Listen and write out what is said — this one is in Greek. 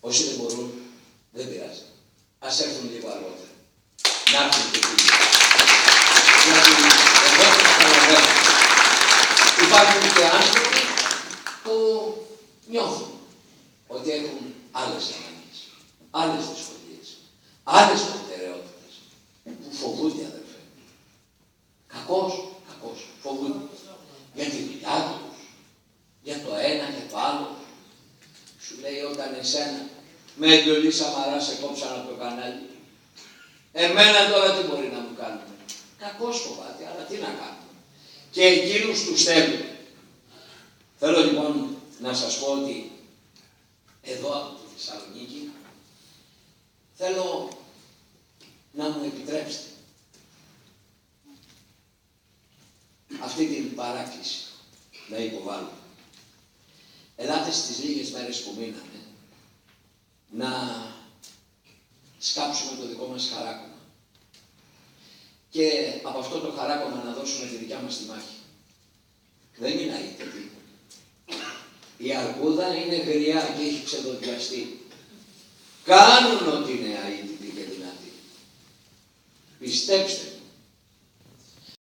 Όσοι δεν μπορούν, δεν πειράζει. Ας έρθουν λίγο αργότερα. Να έρθουν και εκεί. Γιατί εγώ καταλαβαίνω. Υπάρχουν και άνθρωποι που νιώθουν ότι έχουν άλλες ανάγκες, άλλες δυσκολίες, άλλες προτεραιότητες, που φοβούνται, αδερφέ. Κακώς, φοβούνται. Για τη δουλειά τους, για το ένα και το άλλο. Σου λέει όταν εσένα με εντολή Σαμαρά σε κόψαν από το κανάλι. Εμένα τώρα τι μπορεί να μου κάνουν. Κακώς φοβάται, αλλά τι να κάνουμε. Και εκείνους τους θέλουν. Θέλω λοιπόν να σας πω ότι εδώ από τη Θεσσαλονίκη θέλω να μου επιτρέψετε αυτή την παράκληση να υποβάλω. Ελάτε στις λίγες μέρες που μείνανε να σκάψουμε το δικό μας χαράκωμα και από αυτό το χαράκωμα να δώσουμε τη δικιά μας τη μάχη. Δεν είναι αίτητη. Η αρκούδα είναι γριά και έχει ξεδοντιαστεί. Κάνουν ότι είναι αίτητη και δυνατή. Πιστέψτε.